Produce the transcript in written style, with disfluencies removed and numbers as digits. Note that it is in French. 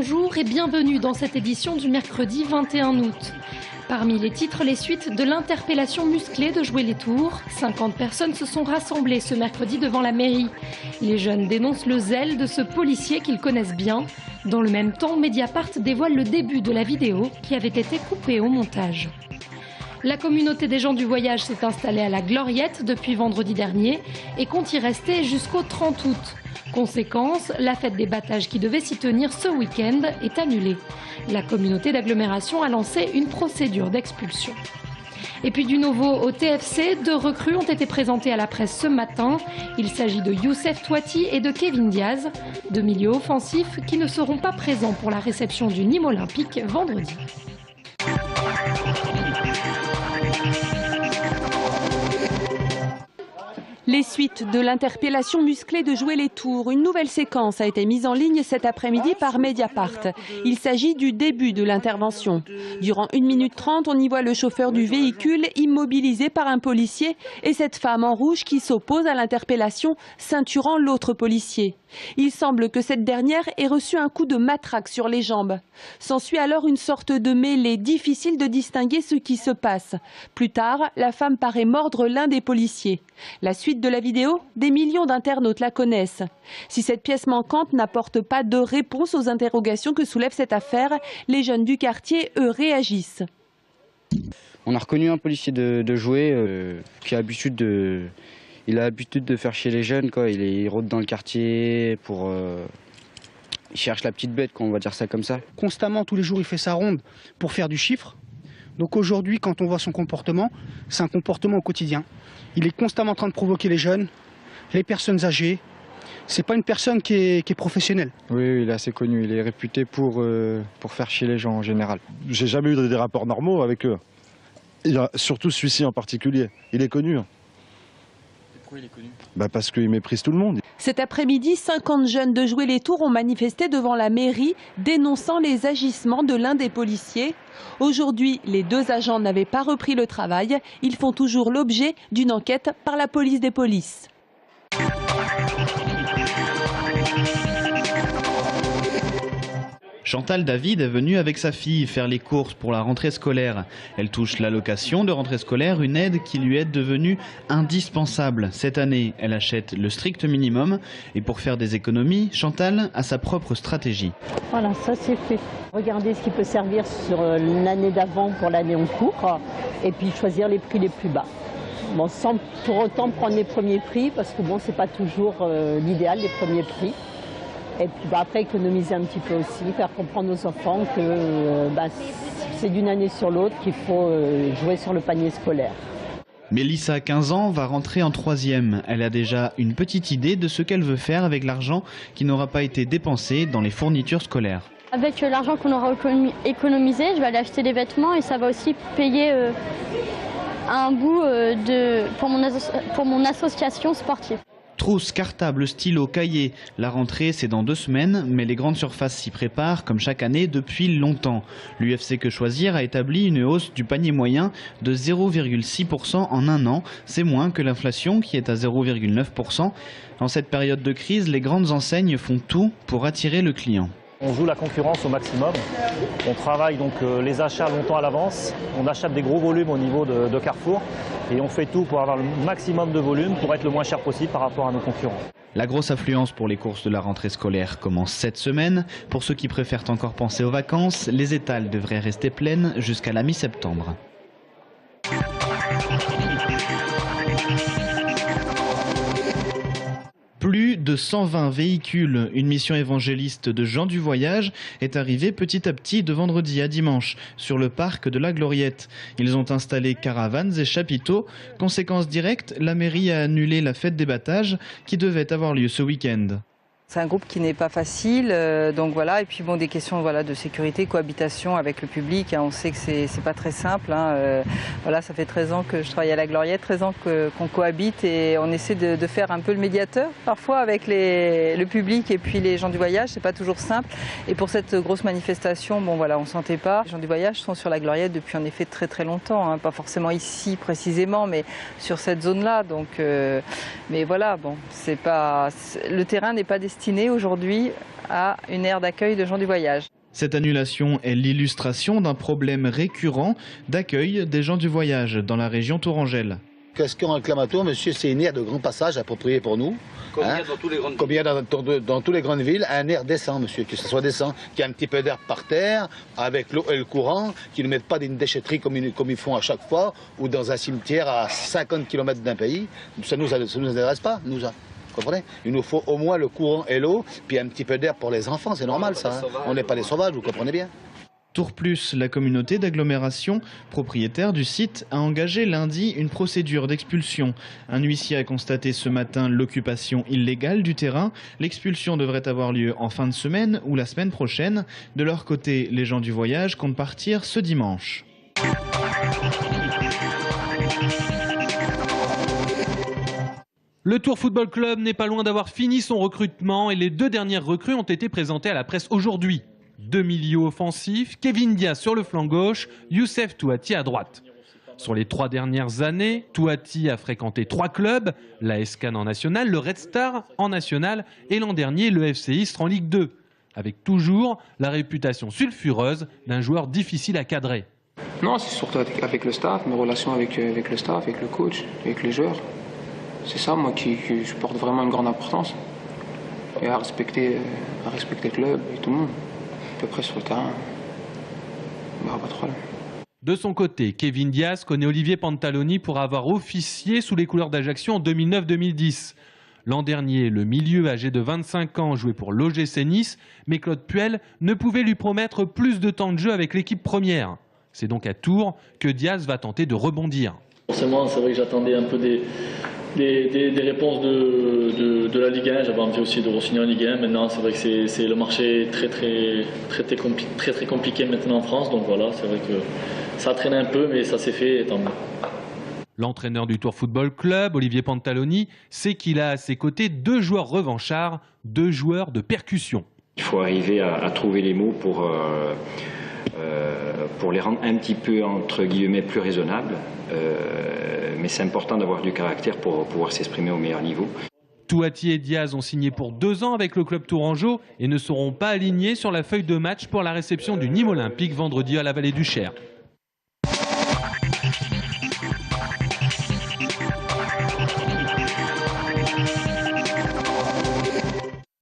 bonjour et bienvenue dans cette édition du mercredi 21 août. Parmi les titres, les suites de l'interpellation musclée de Joué les Tours. 50 personnes se sont rassemblées ce mercredi devant la mairie. Les jeunes dénoncent le zèle de ce policier qu'ils connaissent bien. Dans le même temps, Mediapart dévoile le début de la vidéo qui avait été coupée au montage. La communauté des gens du voyage s'est installée à la Gloriette depuis vendredi dernier et compte y rester jusqu'au 30 août. Conséquence, la fête des battages qui devait s'y tenir ce week-end est annulée. La communauté d'agglomération a lancé une procédure d'expulsion. Et puis du nouveau au TFC, 2 recrues ont été présentées à la presse ce matin. Il s'agit de Youssef Touati et de Kevin Diaz, 2 milieux offensifs qui ne seront pas présents pour la réception du Nîmes Olympique vendredi. Les suites de l'interpellation musclée de Joué les Tours. Une nouvelle séquence a été mise en ligne cet après-midi par Mediapart. Il s'agit du début de l'intervention. Durant 1 minute 30, on y voit le chauffeur du véhicule immobilisé par un policier et cette femme en rouge qui s'oppose à l'interpellation, ceinturant l'autre policier. Il semble que cette dernière ait reçu un coup de matraque sur les jambes. S'ensuit alors une sorte de mêlée, difficile de distinguer ce qui se passe. Plus tard, la femme paraît mordre l'un des policiers. La suite de la vidéo, des millions d'internautes la connaissent. Si cette pièce manquante n'apporte pas de réponse aux interrogations que soulève cette affaire, les jeunes du quartier, eux, réagissent. On a reconnu un policier de Joué qui a l'habitude de... Il a l'habitude de faire chier les jeunes, quoi. Il rôde dans le quartier pour... Il cherche la petite bête, quoi, on va dire ça comme ça. Constamment, tous les jours, il fait sa ronde pour faire du chiffre. Donc aujourd'hui, quand on voit son comportement, c'est un comportement au quotidien. Il est constamment en train de provoquer les jeunes, les personnes âgées. C'est pas une personne qui est professionnelle. Oui, il est assez connu. Il est réputé pour faire chier les gens en général. J'ai jamais eu des rapports normaux avec eux. Surtout celui-ci en particulier. Il est connu. Pourquoi il est connu ? Parce qu'il méprise tout le monde. Cet après-midi, 50 jeunes de Joué les Tours ont manifesté devant la mairie, dénonçant les agissements de l'un des policiers. Aujourd'hui, les 2 agents n'avaient pas repris le travail. Ils font toujours l'objet d'une enquête par la police des polices. Chantal David est venue avec sa fille faire les courses pour la rentrée scolaire. Elle touche l'allocation de rentrée scolaire, une aide qui lui est devenue indispensable. Cette année, elle achète le strict minimum et pour faire des économies, Chantal a sa propre stratégie. Voilà, ça c'est fait. Regardez ce qui peut servir sur l'année d'avant pour l'année en cours et puis choisir les prix les plus bas. Bon, sans pour autant prendre les premiers prix parce que bon, c'est pas toujours l'idéal, les premiers prix. Et puis après économiser un petit peu aussi, faire comprendre aux enfants que c'est d'une année sur l'autre qu'il faut jouer sur le panier scolaire. Mélissa, 15 ans, va rentrer en 3e. Elle a déjà une petite idée de ce qu'elle veut faire avec l'argent qui n'aura pas été dépensé dans les fournitures scolaires. Avec l'argent qu'on aura économisé, je vais aller acheter des vêtements et ça va aussi payer un bout pour mon association sportive. Trousse, cartable, stylo, cahier. La rentrée, c'est dans 2 semaines, mais les grandes surfaces s'y préparent, comme chaque année, depuis longtemps. L'UFC Que Choisir a établi une hausse du panier moyen de 0,6% en 1 an. C'est moins que l'inflation, qui est à 0,9%. En cette période de crise, les grandes enseignes font tout pour attirer le client. On joue la concurrence au maximum. On travaille donc les achats longtemps à l'avance. On achète des gros volumes au niveau de Carrefour. Et on fait tout pour avoir le maximum de volume pour être le moins cher possible par rapport à nos concurrents. La grosse affluence pour les courses de la rentrée scolaire commence cette semaine. Pour ceux qui préfèrent encore penser aux vacances, les étals devraient rester pleines jusqu'à la mi-septembre. Plus de 120 véhicules, une mission évangéliste de gens du voyage est arrivée petit à petit de vendredi à dimanche sur le parc de la Gloriette. Ils ont installé caravanes et chapiteaux. Conséquence directe, la mairie a annulé la fête des battages qui devait avoir lieu ce week-end. C'est un groupe qui n'est pas facile, donc voilà. Et puis bon, des questions de sécurité, cohabitation avec le public. On sait que c'est pas très simple. Voilà, ça fait 13 ans que je travaille à la Gloriette, 13 ans qu'on cohabite et on essaie de faire un peu le médiateur parfois avec le public et puis les gens du voyage. C'est pas toujours simple. Et pour cette grosse manifestation, bon voilà, on sentait pas. Les gens du voyage sont sur la Gloriette depuis en effet très très longtemps, pas forcément ici précisément, mais sur cette zone-là. Donc, mais voilà, bon, le terrain n'est pas destiné destinée aujourd'hui à une aire d'accueil de gens du voyage. Cette annulation est l'illustration d'un problème récurrent d'accueil des gens du voyage dans la région tourangelle. Qu'est-ce qu'on réclame à toi, monsieur? C'est une aire de grand passage appropriée pour nous. Combien dans tous les grandes villes? Combien dans toutes les grandes villes, un air décent, monsieur, que ce soit décent, qu'il y ait un petit peu d'air par terre, avec l'eau et le courant, qu'ils ne mettent pas d'une déchetterie comme ils font à chaque fois, ou dans un cimetière à 50 km d'un pays. Ça nous intéresse pas, nous. Vous comprenez? Il nous faut au moins le courant et l'eau, puis un petit peu d'air pour les enfants, c'est normal ça. Hein. On n'est pas des sauvages, vous comprenez bien. Tour Plus, la communauté d'agglomération propriétaire du site, a engagé lundi une procédure d'expulsion. Un huissier a constaté ce matin l'occupation illégale du terrain. L'expulsion devrait avoir lieu en fin de semaine ou la semaine prochaine. De leur côté, les gens du voyage comptent partir ce dimanche. Le Tours Football Club n'est pas loin d'avoir fini son recrutement et les 2 dernières recrues ont été présentées à la presse aujourd'hui. 2 milieux offensifs, Kevin Diaz sur le flanc gauche, Youssef Touati à droite. Sur les 3 dernières années, Touati a fréquenté 3 clubs, l'AS Cannes en national, le Red Star en national et l'an dernier le FC Istres en Ligue 2. Avec toujours la réputation sulfureuse d'un joueur difficile à cadrer. Non, c'est surtout avec le staff, mes relations avec le staff, avec le coach, avec les joueurs. C'est ça, moi, qui je porte vraiment une grande importance. Et à respecter le club et tout le monde. À peu près sur le terrain, pas de problème. De son côté, Kevin Diaz connaît Olivier Pantaloni pour avoir officié sous les couleurs d'Ajaccio en 2009-2010. L'an dernier, le milieu âgé de 25 ans jouait pour l'OGC Nice, mais Claude Puel ne pouvait lui promettre plus de temps de jeu avec l'équipe première. C'est donc à Tours que Diaz va tenter de rebondir. Forcément, c'est vrai que j'attendais un peu des réponses de la Ligue 1. J'avais envie aussi de re-signer en Ligue 1. Maintenant, c'est vrai que c'est le marché très compliqué maintenant en France. Donc voilà, c'est vrai que ça a traîné un peu, mais ça s'est fait et tant mieux. L'entraîneur du Tours Football Club, Olivier Pantaloni, sait qu'il a à ses côtés 2 joueurs revanchards, 2 joueurs de percussion. Il faut arriver à trouver les mots pour les rendre un petit peu, entre guillemets, plus raisonnables. Mais c'est important d'avoir du caractère pour pouvoir s'exprimer au meilleur niveau. Touati et Diaz ont signé pour 2 ans avec le club tourangeau et ne seront pas alignés sur la feuille de match pour la réception du Nîmes Olympique vendredi à la Vallée du Cher.